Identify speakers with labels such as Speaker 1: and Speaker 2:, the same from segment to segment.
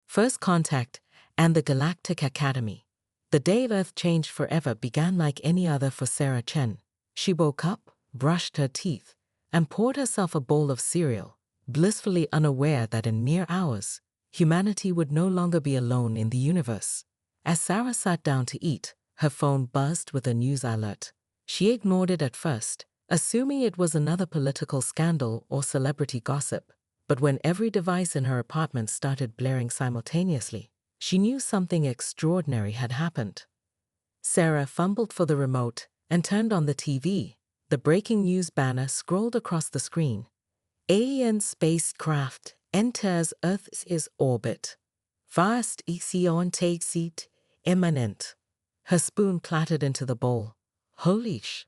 Speaker 1: First Contact, and the Galactic Academy. The day Earth changed forever began like any other for Sarah Chen. She woke up, brushed her teeth, and poured herself a bowl of cereal, blissfully unaware that in mere hours, humanity would no longer be alone in the universe. As Sarah sat down to eat, her phone buzzed with a news alert. She ignored it at first, assuming it was another political scandal or celebrity gossip. But when every device in her apartment started blaring simultaneously, she knew something extraordinary had happened. Sarah fumbled for the remote and turned on the TV. The breaking news banner scrolled across the screen. Alien spacecraft enters Earth's orbit. Fast takes it imminent. Her spoon clattered into the bowl. Holy sh!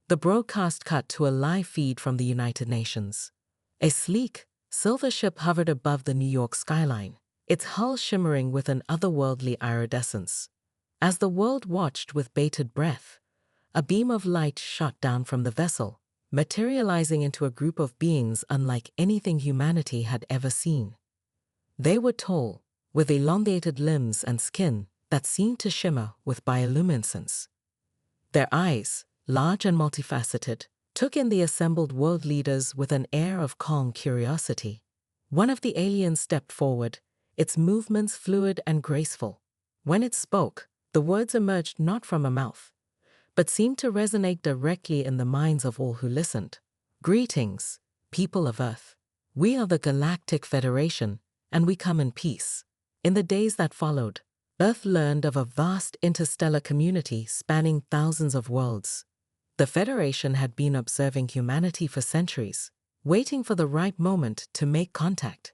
Speaker 1: The broadcast cut to a live feed from the United Nations. A sleek, silver ship hovered above the New York skyline, its hull shimmering with an otherworldly iridescence. As the world watched with bated breath, a beam of light shot down from the vessel, materializing into a group of beings unlike anything humanity had ever seen. They were tall, with elongated limbs and skin that seemed to shimmer with bioluminescence. Their eyes, large and multifaceted, took in the assembled world leaders with an air of calm curiosity. One of the aliens stepped forward, its movements fluid and graceful. When it spoke, the words emerged not from a mouth, but seemed to resonate directly in the minds of all who listened. Greetings, people of Earth. We are the Galactic Federation, and we come in peace. In the days that followed, Earth learned of a vast interstellar community spanning thousands of worlds. The Federation had been observing humanity for centuries, waiting for the right moment to make contact.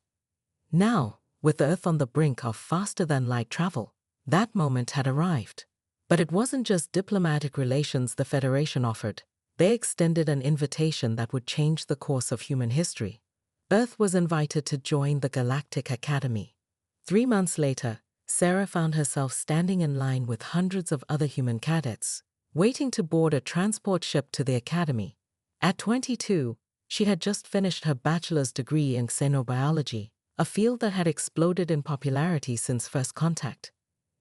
Speaker 1: Now, with Earth on the brink of faster-than-light travel, that moment had arrived. But it wasn't just diplomatic relations the Federation offered. They extended an invitation that would change the course of human history. Earth was invited to join the Galactic Academy. 3 months later, Sarah found herself standing in line with hundreds of other human cadets, waiting to board a transport ship to the Academy. At 22, she had just finished her bachelor's degree in xenobiology, a field that had exploded in popularity since First Contact.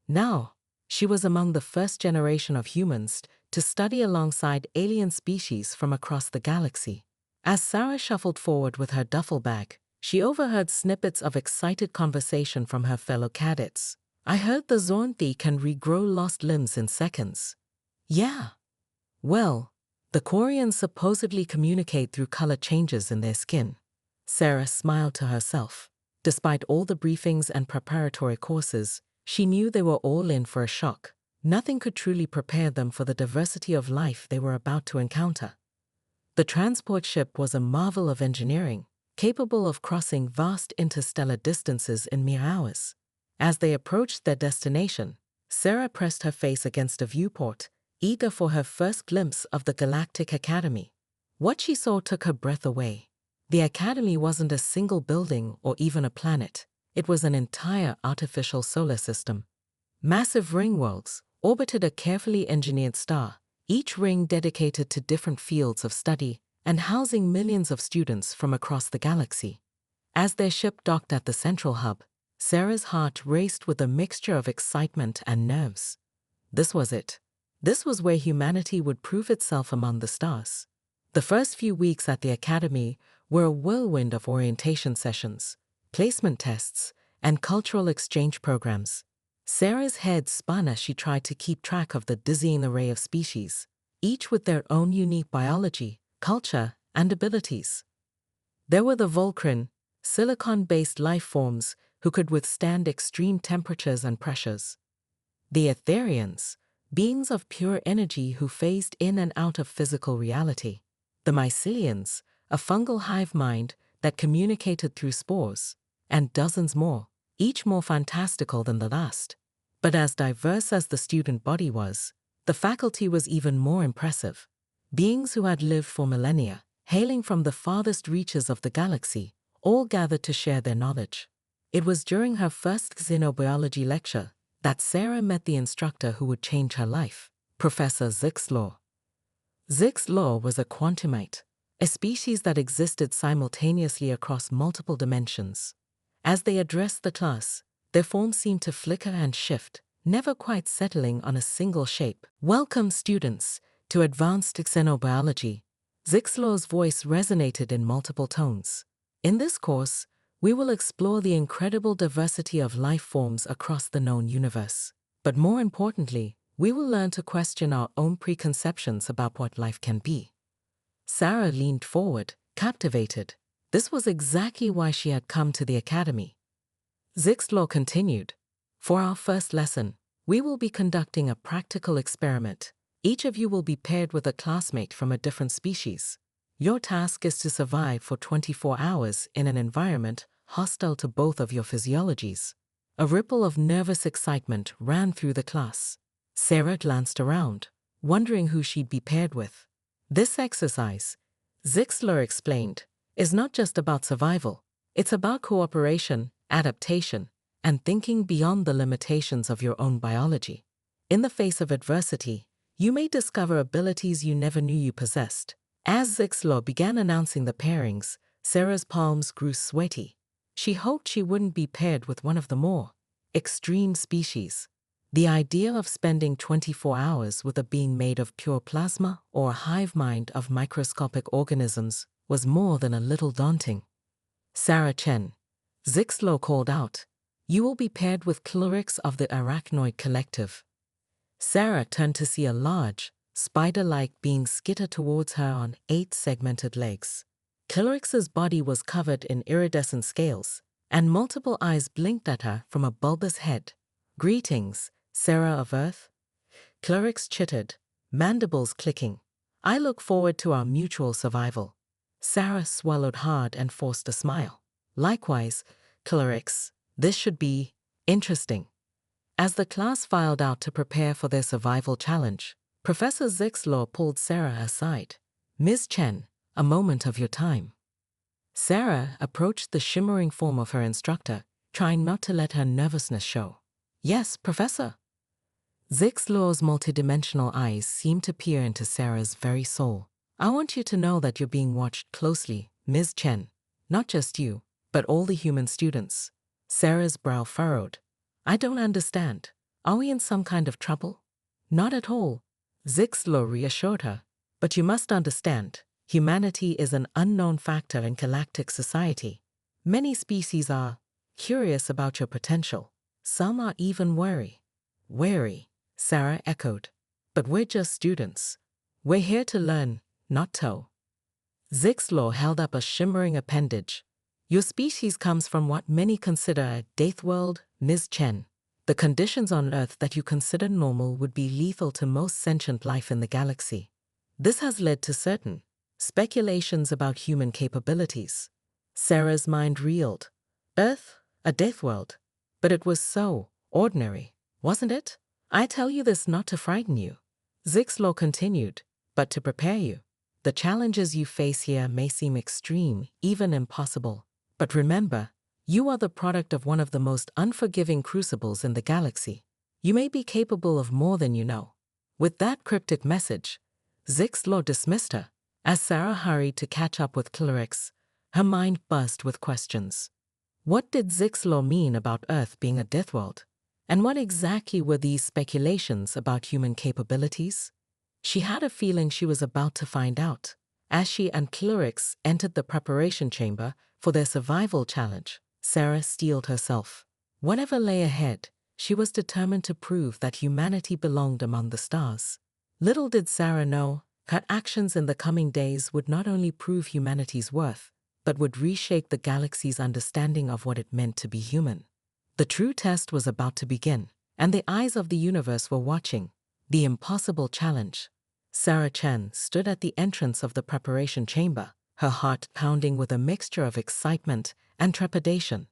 Speaker 1: Now, she was among the first generation of humans to study alongside alien species from across the galaxy. As Sarah shuffled forward with her duffel bag, she overheard snippets of excited conversation from her fellow cadets. I heard the Zornthi can regrow lost limbs in seconds. Yeah. Well, the Quarians supposedly communicate through color changes in their skin. Sarah smiled to herself. Despite all the briefings and preparatory courses, she knew they were all in for a shock. Nothing could truly prepare them for the diversity of life they were about to encounter. The transport ship was a marvel of engineering, capable of crossing vast interstellar distances in mere hours. As they approached their destination, Sarah pressed her face against a viewport, eager for her first glimpse of the Galactic Academy. What she saw took her breath away. The Academy wasn't a single building or even a planet. It was an entire artificial solar system. Massive ring worlds orbited a carefully engineered star, each ring dedicated to different fields of study and housing millions of students from across the galaxy. As their ship docked at the central hub, Sarah's heart raced with a mixture of excitement and nerves. This was it. This was where humanity would prove itself among the stars. The first few weeks at the Academy were a whirlwind of orientation sessions, placement tests, and cultural exchange programs. Sarah's head spun as she tried to keep track of the dizzying array of species, each with their own unique biology, culture, and abilities. There were the Volcrin, silicon-based life forms who could withstand extreme temperatures and pressures. The Etherians, beings of pure energy who phased in and out of physical reality. The Mycelians, a fungal hive mind that communicated through spores, and dozens more, each more fantastical than the last. But as diverse as the student body was, the faculty was even more impressive. Beings who had lived for millennia, hailing from the farthest reaches of the galaxy, all gathered to share their knowledge. It was during her first xenobiology lecture that Sarah met the instructor who would change her life, Professor Zix Law. Zix Law was a quantumite, a species that existed simultaneously across multiple dimensions. As they addressed the class, Their forms seemed to flicker and shift, never quite settling on a single shape. "Welcome, students, to Advanced Xenobiology." Zixlor's voice resonated in multiple tones. "In this course, we will explore the incredible diversity of life forms across the known universe. But more importantly, we will learn to question our own preconceptions about what life can be." Sarah leaned forward, captivated. This was exactly why she had come to the academy. Zixlor continued, "For our first lesson, we will be conducting a practical experiment. Each of you will be paired with a classmate from a different species. Your task is to survive for 24 hours in an environment hostile to both of your physiologies." A ripple of nervous excitement ran through the class. Sarah glanced around, wondering who she'd be paired with. "This exercise," Zixlor explained, "is not just about survival. It's about cooperation, adaptation, and thinking beyond the limitations of your own biology. In the face of adversity, you may discover abilities you never knew you possessed." As Zixlor began announcing the pairings, Sarah's palms grew sweaty. She hoped she wouldn't be paired with one of the more extreme species. The idea of spending 24 hours with a being made of pure plasma or a hive mind of microscopic organisms was more than a little daunting. "Sarah Chen," Zixlor called out, "you will be paired with Clarix of the Arachnoid Collective." Sarah turned to see a large, spider-like being skitter towards her on 8 segmented legs. Clarix's body was covered in iridescent scales, and multiple eyes blinked at her from a bulbous head. "Greetings, Sarah of Earth." Clarix chittered, mandibles clicking. "I look forward to our mutual survival." Sarah swallowed hard and forced a smile. "Likewise, Clarix, this should be interesting." As the class filed out to prepare for their survival challenge, Professor Zixlor pulled Sarah aside. "Ms. Chen, a moment of your time." Sarah approached the shimmering form of her instructor, trying not to let her nervousness show. "Yes, Professor." Zixlor's multidimensional eyes seemed to peer into Sarah's very soul. "I want you to know that you're being watched closely, Ms. Chen. Not just you, but all the human students." Sarah's brow furrowed. "I don't understand. Are we in some kind of trouble?" "Not at all," Zixlor reassured her. "But you must understand, humanity is an unknown factor in galactic society. Many species are curious about your potential. Some are even wary." "Wary," Sarah echoed. "But we're just students. We're here to learn, not tow." Zixlor held up a shimmering appendage. "Your species comes from what many consider a Deathworld, Ms. Chen. The conditions on Earth that you consider normal would be lethal to most sentient life in the galaxy. This has led to certain speculations about human capabilities." Sarah's mind reeled. Earth, a Deathworld. But it was so ordinary, wasn't it? "I tell you this not to frighten you," Zixlor continued, "but to prepare you. The challenges you face here may seem extreme, even impossible. But remember, you are the product of one of the most unforgiving crucibles in the galaxy. You may be capable of more than you know." With that cryptic message, Zixlor dismissed her. As Sarah hurried to catch up with Clarix, her mind buzzed with questions. What did Zixlor mean about Earth being a Deathworld? And what exactly were these speculations about human capabilities? She had a feeling she was about to find out, as she and Clarix entered the preparation chamber for their survival challenge. Sarah steeled herself. Whatever lay ahead, she was determined to prove that humanity belonged among the stars. Little did Sarah know, her actions in the coming days would not only prove humanity's worth, but would reshape the galaxy's understanding of what it meant to be human. The true test was about to begin, and the eyes of the universe were watching. The impossible challenge. Sarah Chen stood at the entrance of the preparation chamber, her heart pounding with a mixture of excitement and trepidation.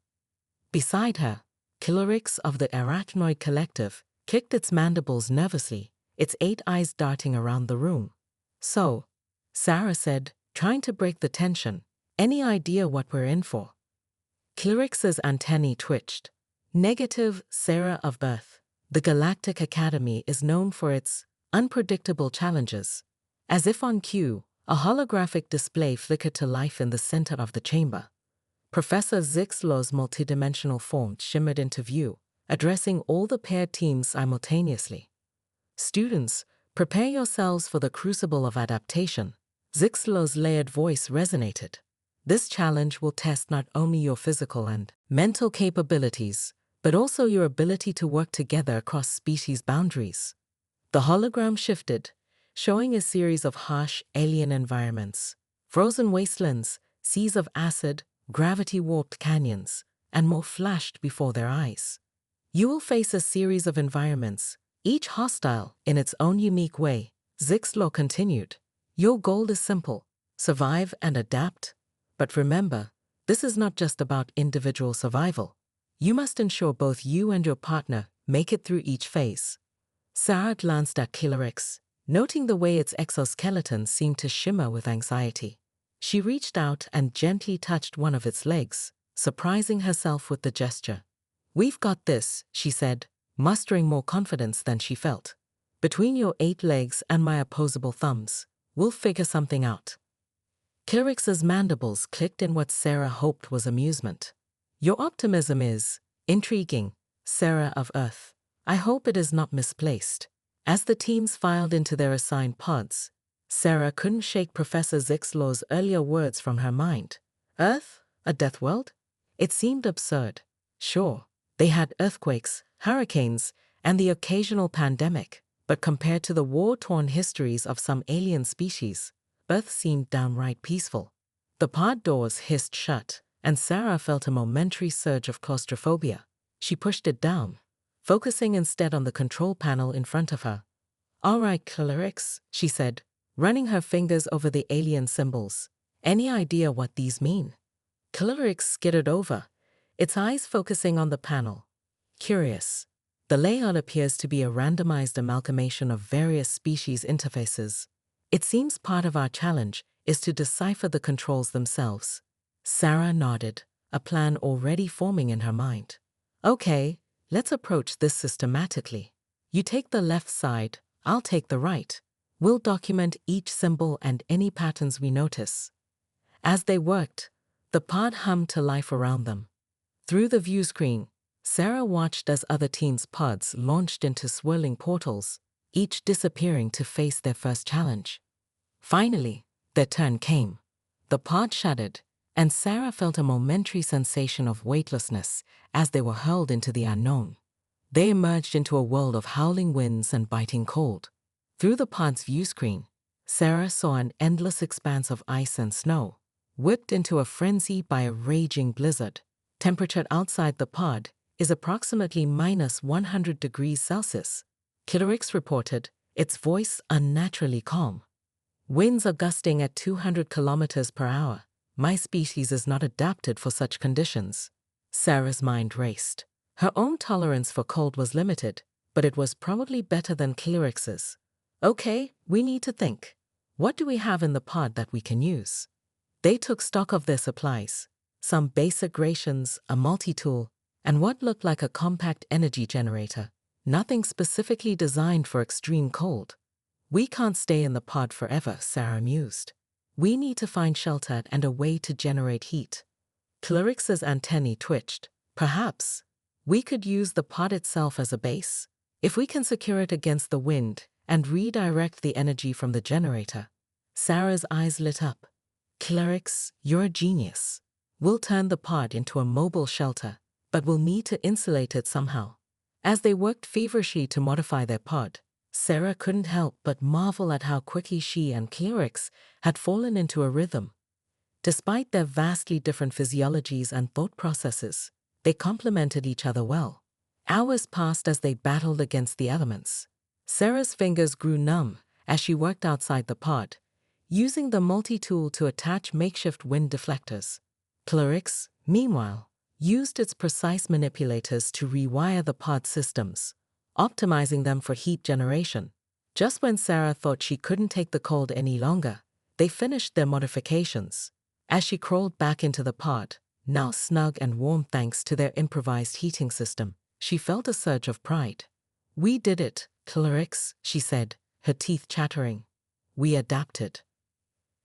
Speaker 1: Beside her, Clarix of the Arachnoid Collective kicked its mandibles nervously, its 8 eyes darting around the room. "So," Sarah said, trying to break the tension, "any idea what we're in for?" Clarix's antennae twitched. "Negative, Sarah of Earth. The Galactic Academy is known for its unpredictable challenges." As if on cue, a holographic display flickered to life in the center of the chamber. Professor Zixlow's multidimensional form shimmered into view, addressing all the paired teams simultaneously. Students, prepare yourselves for the crucible of adaptation. Zixlow's layered voice resonated. This challenge will test not only your physical and mental capabilities, but also your ability to work together across species boundaries. The hologram shifted, showing a series of harsh alien environments, frozen wastelands, seas of acid, gravity-warped canyons, and more flashed before their eyes. You will face a series of environments, each hostile in its own unique way. Zixlow continued. Your goal is simple: survive and adapt. But remember, this is not just about individual survival. You must ensure both you and your partner make it through each phase. Sarah glanced at Kilorix, noting the way its exoskeleton seemed to shimmer with anxiety. She reached out and gently touched one of its legs, surprising herself with the gesture. "We've got this," she said, mustering more confidence than she felt. "Between your 8 legs and my opposable thumbs, we'll figure something out." Kilorix's mandibles clicked in what Sarah hoped was amusement. "Your optimism is intriguing, Sarah of Earth. I hope it is not misplaced." As the teams filed into their assigned pods, Sarah couldn't shake Professor Zixlow's earlier words from her mind. Earth? A death world? It seemed absurd. Sure, they had earthquakes, hurricanes, and the occasional pandemic, but compared to the war-torn histories of some alien species, Earth seemed downright peaceful. The pod doors hissed shut, and Sarah felt a momentary surge of claustrophobia. She pushed it down, focusing instead on the control panel in front of her. "All right, Kilorix," she said, running her fingers over the alien symbols. "Any idea what these mean?" Kilorix skittered over, its eyes focusing on the panel. "Curious. The layout appears to be a randomized amalgamation of various species interfaces. It seems part of our challenge is to decipher the controls themselves." Sarah nodded, a plan already forming in her mind. "Okay, let's approach this systematically. You take the left side, I'll take the right. We'll document each symbol and any patterns we notice." As they worked, the pod hummed to life around them. Through the view screen, Sarah watched as other teams' pods launched into swirling portals, each disappearing to face their first challenge. Finally, their turn came. The pod shuddered, and Sarah felt a momentary sensation of weightlessness as they were hurled into the unknown. They emerged into a world of howling winds and biting cold. Through the pod's view screen, Sarah saw an endless expanse of ice and snow, whipped into a frenzy by a raging blizzard. Temperature outside the pod is approximately -100 degrees Celsius. Kilorix reported, its voice unnaturally calm. "Winds are gusting at 200 kilometers per hour. My species is not adapted for such conditions." Sarah's mind raced. Her own tolerance for cold was limited, but it was probably better than Kilorix's. "Okay, we need to think. What do we have in the pod that we can use?" They took stock of their supplies, some basic rations, a multi-tool, and what looked like a compact energy generator, nothing specifically designed for extreme cold. "We can't stay in the pod forever," Sarah mused. "We need to find shelter and a way to generate heat." Kilorix's antennae twitched. "Perhaps we could use the pod itself as a base, if we can secure it against the wind and redirect the energy from the generator." Sarah's eyes lit up. "Kilorix, you're a genius. We'll turn the pod into a mobile shelter, but we'll need to insulate it somehow." As they worked feverishly to modify their pod, Sarah couldn't help but marvel at how quickly she and Kilorix had fallen into a rhythm. Despite their vastly different physiologies and thought processes, they complemented each other well. Hours passed as they battled against the elements. Sarah's fingers grew numb as she worked outside the pod, using the multi-tool to attach makeshift wind deflectors. Kilorix, meanwhile, used its precise manipulators to rewire the pod systems, optimizing them for heat generation. Just when Sarah thought she couldn't take the cold any longer, they finished their modifications. As she crawled back into the pod, now snug and warm thanks to their improvised heating system, she felt a surge of pride. "We did it, Kilorix," she said, her teeth chattering. "We adapted."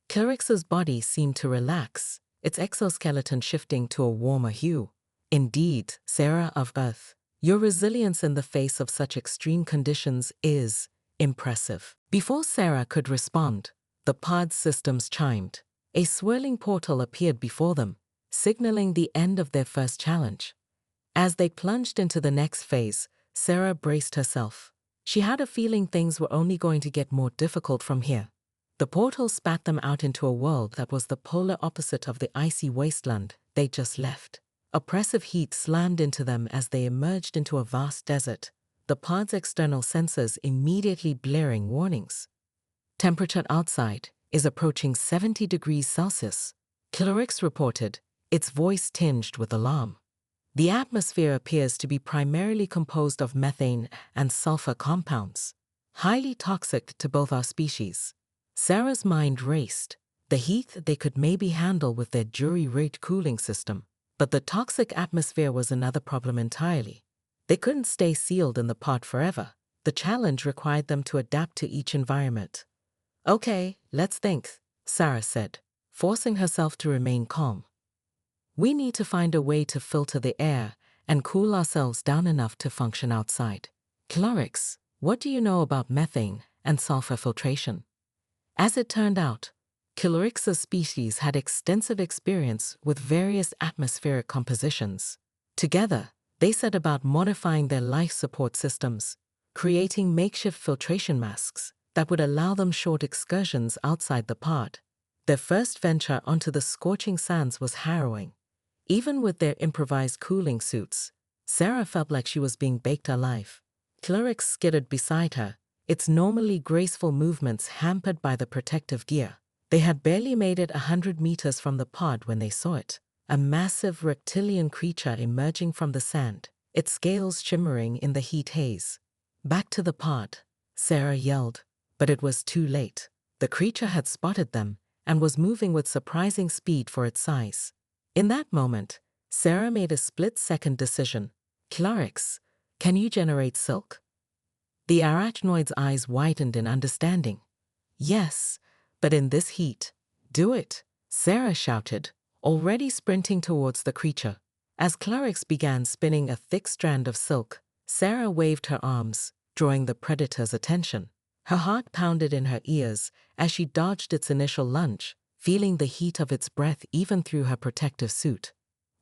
Speaker 1: Kilorix's body seemed to relax, its exoskeleton shifting to a warmer hue. Indeed, Sarah of Earth, your resilience in the face of such extreme conditions is impressive. Before Sarah could respond, the pod systems chimed. A swirling portal appeared before them, signaling the end of their first challenge. As they plunged into the next phase, Sarah braced herself. She had a feeling things were only going to get more difficult from here. The portal spat them out into a world that was the polar opposite of the icy wasteland they just left. Oppressive heat slammed into them as they emerged into a vast desert, the pod's external sensors immediately blaring warnings. Temperature outside is approaching 70 degrees Celsius, Kilorix reported, its voice tinged with alarm. The atmosphere appears to be primarily composed of methane and sulfur compounds, highly toxic to both our species. Sarah's mind raced. The heat they could maybe handle with their jury-rigged cooling system, but the toxic atmosphere was another problem entirely. They couldn't stay sealed in the pod forever. The challenge required them to adapt to each environment. Okay, let's think, Sarah said, forcing herself to remain calm. We need to find a way to filter the air and cool ourselves down enough to function outside. Kilorix, what do you know about methane and sulfur filtration? As it turned out, Kilorix's species had extensive experience with various atmospheric compositions. Together, they set about modifying their life support systems, creating makeshift filtration masks that would allow them short excursions outside the pod. Their first venture onto the scorching sands was harrowing. Even with their improvised cooling suits, Sarah felt like she was being baked alive. Kilorix skittered beside her, its normally graceful movements hampered by the protective gear. They had barely made it 100 meters from the pod when they saw it, a massive reptilian creature emerging from the sand, its scales shimmering in the heat haze. Back to the pod, Sarah yelled, but it was too late. The creature had spotted them and was moving with surprising speed for its size. In that moment, Sarah made a split-second decision. Kilorix, can you generate silk? The arachnoid's eyes widened in understanding. Yes, but in this heat. Do it, Sarah shouted, already sprinting towards the creature. As Kilorix began spinning a thick strand of silk, Sarah waved her arms, drawing the predator's attention. Her heart pounded in her ears as she dodged its initial lunge, feeling the heat of its breath even through her protective suit.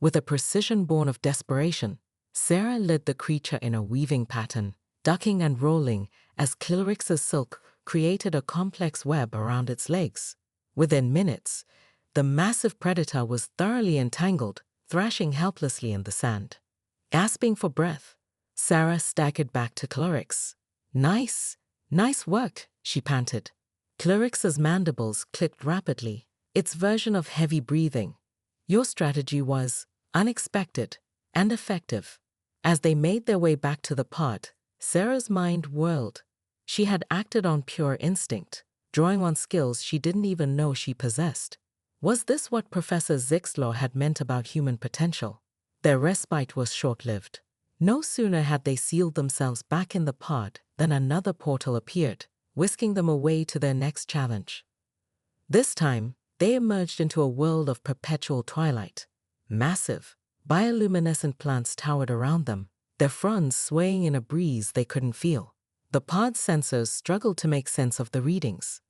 Speaker 1: With a precision born of desperation, Sarah led the creature in a weaving pattern, ducking and rolling as Kilorix's silk created a complex web around its legs. Within minutes, the massive predator was thoroughly entangled, thrashing helplessly in the sand. Gasping for breath, Sarah staggered back to Kilorix. Nice work, she panted. Kilorix's mandibles clicked rapidly, its version of heavy breathing. Your strategy was unexpected and effective. As they made their way back to the pod, Sarah's mind whirled. She had acted on pure instinct, drawing on skills she didn't even know she possessed. Was this what Professor Zixlaw had meant about human potential? Their respite was short-lived. No sooner had they sealed themselves back in the pod than another portal appeared, whisking them away to their next challenge. This time, they emerged into a world of perpetual twilight. Massive, bioluminescent plants towered around them, their fronds swaying in a breeze they couldn't feel. The pod's sensors struggled to make sense of the readings.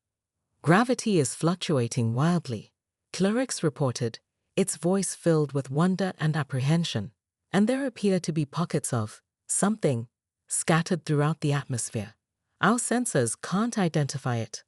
Speaker 1: Gravity is fluctuating wildly, Kilorix reported, its voice filled with wonder and apprehension, and there appear to be pockets of something scattered throughout the atmosphere. Our sensors can't identify it.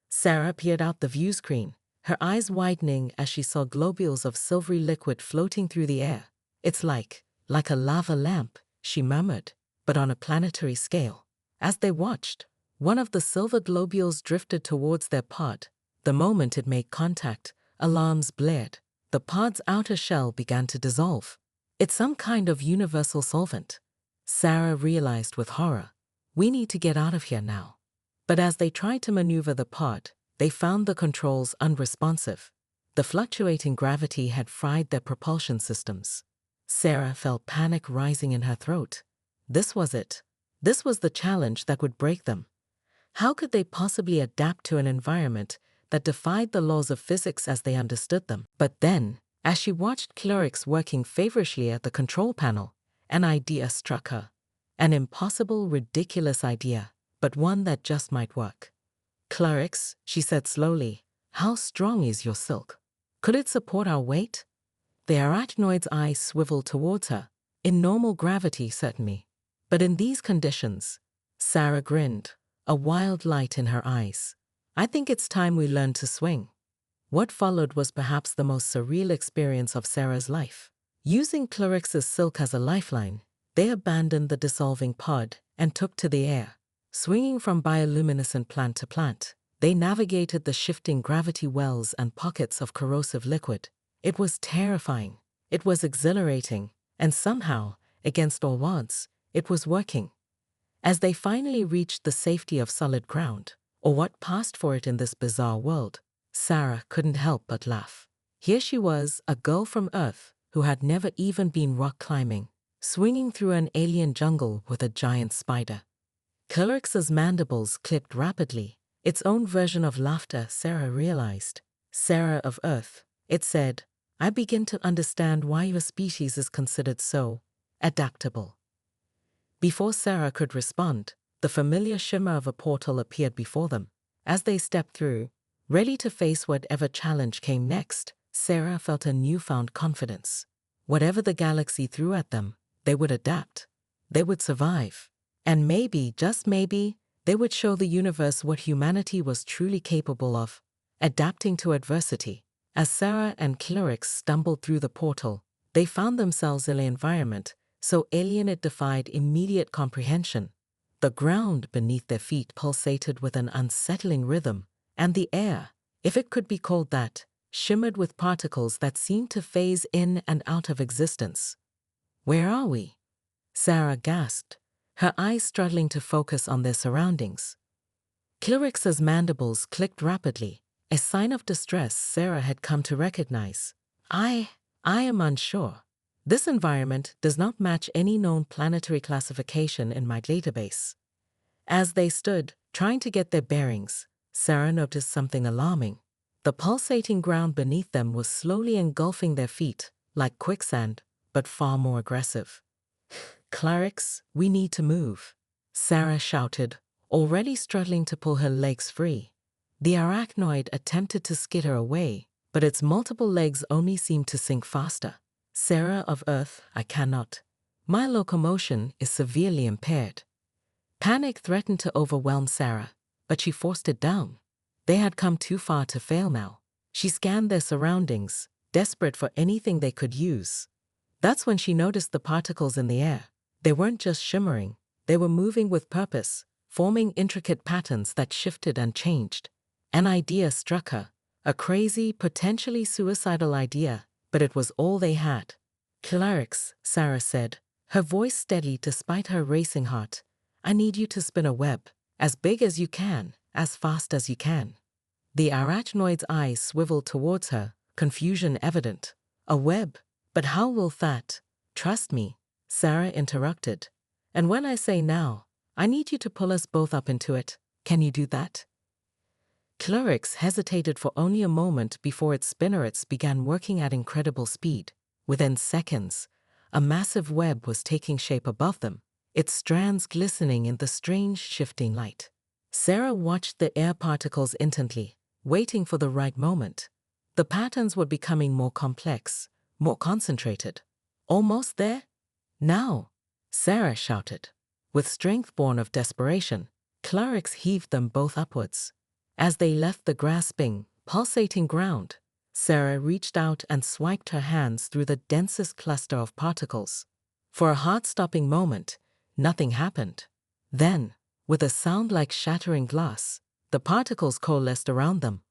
Speaker 1: Sarah peered out the view screen, her eyes widening as she saw globules of silvery liquid floating through the air. It's like a lava lamp, she murmured, but on a planetary scale. As they watched, one of the silver globules drifted towards their pod. The moment it made contact, alarms blared. The pod's outer shell began to dissolve. It's some kind of universal solvent, Sarah realized with horror. We need to get out of here now. But as they tried to maneuver the pod, they found the controls unresponsive. The fluctuating gravity had fried their propulsion systems. Sarah felt panic rising in her throat. This was it. This was the challenge that would break them. How could they possibly adapt to an environment that defied the laws of physics as they understood them? But then, As she watched Clarix working feverishly at the control panel, an idea struck her. An impossible, ridiculous idea, but one that just might work. "Clarix," she said slowly, "how strong is your silk? Could it support our weight?" The arachnoid's eyes swiveled towards her. "In normal gravity, certainly. But in these conditions," Sarah grinned, a wild light in her eyes, "I think it's time we learned to swing." What followed was perhaps the most surreal experience of Sarah's life. Using Clarix's silk as a lifeline, they abandoned the dissolving pod and took to the air. Swinging from bioluminescent plant to plant, they navigated the shifting gravity wells and pockets of corrosive liquid. It was terrifying, it was exhilarating, and somehow, against all odds, it was working. As they finally reached the safety of solid ground, or what passed for it in this bizarre world, Sarah couldn't help but laugh. Here she was, a girl from Earth who had never even been rock climbing, swinging through an alien jungle with a giant spider. Clarix's mandibles clicked rapidly, its own version of laughter, Sarah realized. "Sarah of Earth," it said, "I begin to understand why your species is considered so adaptable." Before Sarah could respond, the familiar shimmer of a portal appeared before them. As they stepped through, ready to face whatever challenge came next, Sarah felt a newfound confidence. Whatever the galaxy threw at them, they would adapt. They would survive. And maybe, just maybe, they would show the universe what humanity was truly capable of, adapting to adversity. As Sarah and Clarix stumbled through the portal, they found themselves in an environment so alien it defied immediate comprehension. The ground beneath their feet pulsated with an unsettling rhythm, and the air, if it could be called that, shimmered with particles that seemed to phase in and out of existence. "Where are we?" Sarah gasped, her eyes struggling to focus on their surroundings. Clarix's mandibles clicked rapidly, a sign of distress Sarah had come to recognize. I am unsure. This environment does not match any known planetary classification in my database." As they stood, trying to get their bearings, Sarah noticed something alarming. The pulsating ground beneath them was slowly engulfing their feet, like quicksand, but far more aggressive. "Clarix, we need to move," Sarah shouted, already struggling to pull her legs free. The arachnoid attempted to skid her away, but its multiple legs only seemed to sink faster. "Sarah of Earth, I cannot. My locomotion is severely impaired." Panic threatened to overwhelm Sarah, but she forced it down. They had come too far to fail now. She scanned their surroundings, desperate for anything they could use. That's when she noticed the particles in the air. They weren't just shimmering, they were moving with purpose, forming intricate patterns that shifted and changed. An idea struck her, a crazy, potentially suicidal idea, but it was all they had. "Clarix," Sarah said, her voice steady despite her racing heart, "I need you to spin a web, as big as you can, as fast as you can." The arachnoid's eyes swiveled towards her, confusion evident. "A web? But how will that?" "Trust me," Sarah interrupted. "And when I say now, I need you to pull us both up into it. Can you do that?" Clarix hesitated for only a moment before its spinnerets began working at incredible speed. Within seconds, a massive web was taking shape above them, its strands glistening in the strange shifting light. Sarah watched the air particles intently, waiting for the right moment. The patterns were becoming more complex, more concentrated. "Almost there? Now!" Sarah shouted. With strength born of desperation, Clarix heaved them both upwards. As they left the grasping, pulsating ground, Sarah reached out and swiped her hands through the densest cluster of particles. For a heart-stopping moment, nothing happened. Then, with a sound like shattering glass, the particles coalesced around them,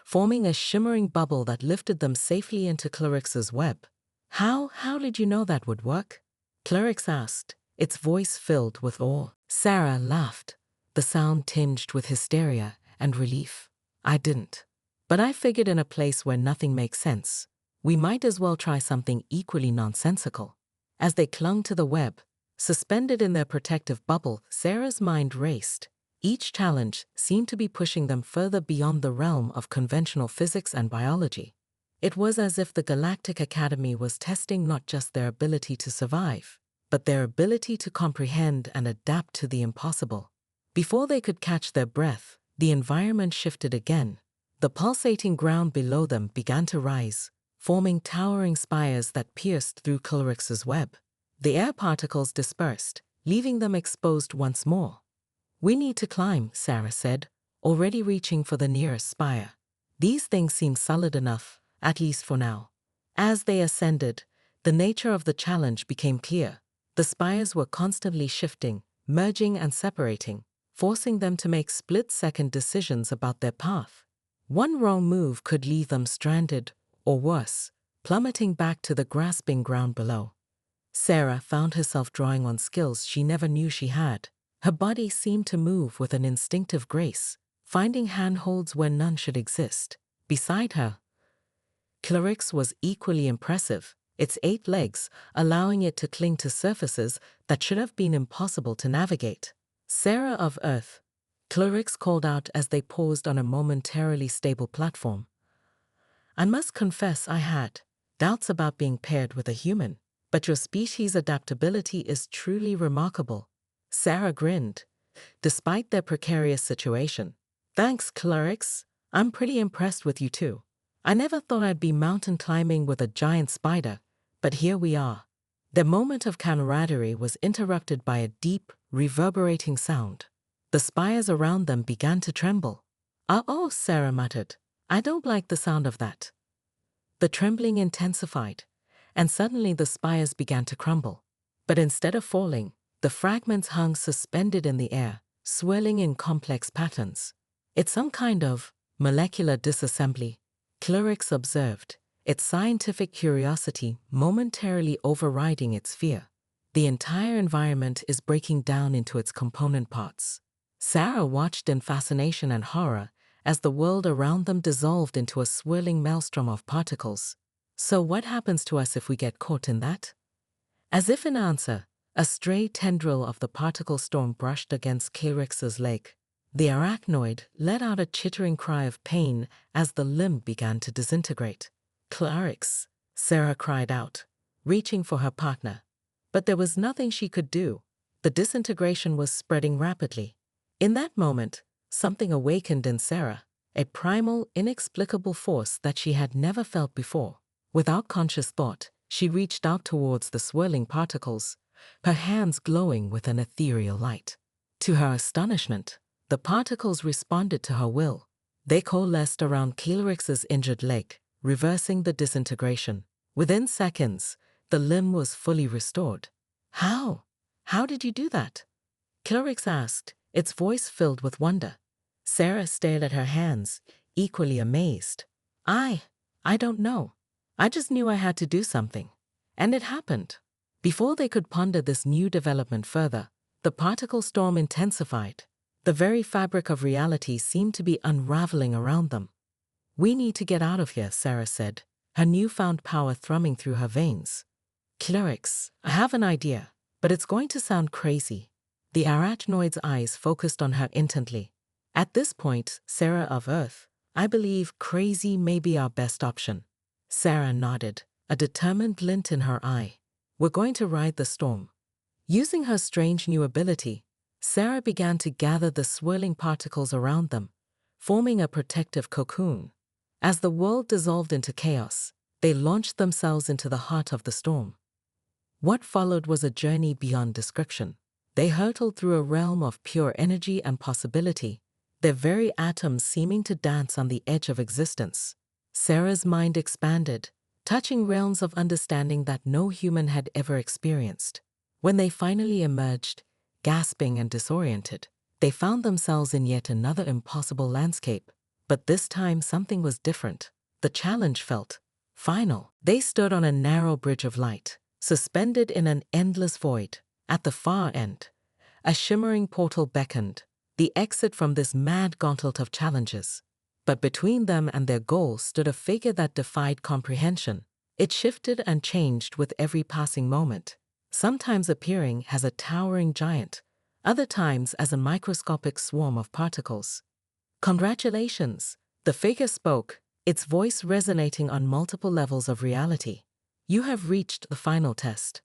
Speaker 1: forming a shimmering bubble that lifted them safely into Clarix's web. How did you know that would work?" Clarix asked, its voice filled with awe. Sarah laughed, the sound tinged with hysteria and relief. "I didn't. But I figured in a place where nothing makes sense, we might as well try something equally nonsensical." As they clung to the web, suspended in their protective bubble, Sarah's mind raced. Each challenge seemed to be pushing them further beyond the realm of conventional physics and biology. It was as if the Galactic Academy was testing not just their ability to survive, but their ability to comprehend and adapt to the impossible. Before they could catch their breath, the environment shifted again. The pulsating ground below them began to rise, forming towering spires that pierced through Kilrix's web. The air particles dispersed, leaving them exposed once more. "We need to climb," Sarah said, already reaching for the nearest spire. "These things seem solid enough, at least for now." As they ascended, the nature of the challenge became clear. The spires were constantly shifting, merging and separating, forcing them to make split-second decisions about their path. One wrong move could leave them stranded, or worse, plummeting back to the grasping ground below. Sarah found herself drawing on skills she never knew she had. Her body seemed to move with an instinctive grace, finding handholds where none should exist. Beside her, Kilrix was equally impressive, its 8 legs allowing it to cling to surfaces that should have been impossible to navigate. "Sarah of Earth," Kilrix called out as they paused on a momentarily stable platform. "I must confess I had doubts about being paired with a human, but your species' adaptability is truly remarkable." Sarah grinned, despite their precarious situation. "Thanks, Kilrix. I'm pretty impressed with you too. I never thought I'd be mountain climbing with a giant spider, but here we are." Their moment of camaraderie was interrupted by a deep, reverberating sound. The spires around them began to tremble. "Oh," Sarah muttered. "I don't like the sound of that." The trembling intensified, and suddenly the spires began to crumble. But instead of falling, the fragments hung suspended in the air, swirling in complex patterns. "It's some kind of molecular disassembly," Kilrix observed, its scientific curiosity momentarily overriding its fear. "The entire environment is breaking down into its component parts." Sarah watched in fascination and horror as the world around them dissolved into a swirling maelstrom of particles. "So what happens to us if we get caught in that?" As if in answer, a stray tendril of the particle storm brushed against Kilrix's leg. The arachnoid let out a chittering cry of pain as the limb began to disintegrate. "Kilrix," Sarah cried out, reaching for her partner. But there was nothing she could do. The disintegration was spreading rapidly. In that moment, something awakened in Sarah, a primal, inexplicable force that she had never felt before. Without conscious thought, she reached out towards the swirling particles, her hands glowing with an ethereal light. To her astonishment, the particles responded to her will. They coalesced around Kilrix's injured leg, reversing the disintegration. Within seconds, the limb was fully restored. "How? How did you do that?" Kilrix asked, its voice filled with wonder. Sarah stared at her hands, equally amazed. I don't know. I just knew I had to do something. And it happened." Before they could ponder this new development further, the particle storm intensified. The very fabric of reality seemed to be unraveling around them. "We need to get out of here," Sarah said, her newfound power thrumming through her veins. "Kilrix, I have an idea, but it's going to sound crazy." The arachnoid's eyes focused on her intently. "At this point, Sarah of Earth, I believe crazy may be our best option." Sarah nodded, a determined glint in her eye. "We're going to ride the storm." Using her strange new ability, Sarah began to gather the swirling particles around them, forming a protective cocoon. As the world dissolved into chaos, they launched themselves into the heart of the storm. What followed was a journey beyond description. They hurtled through a realm of pure energy and possibility, their very atoms seeming to dance on the edge of existence. Sarah's mind expanded, touching realms of understanding that no human had ever experienced. When they finally emerged, gasping and disoriented, they found themselves in yet another impossible landscape. But this time something was different. The challenge felt final. They stood on a narrow bridge of light, suspended in an endless void. At the far end, a shimmering portal beckoned, the exit from this mad gauntlet of challenges. But between them and their goal stood a figure that defied comprehension. It shifted and changed with every passing moment, sometimes appearing as a towering giant, other times as a microscopic swarm of particles. "Congratulations," the figure spoke, its voice resonating on multiple levels of reality. You have reached the final test.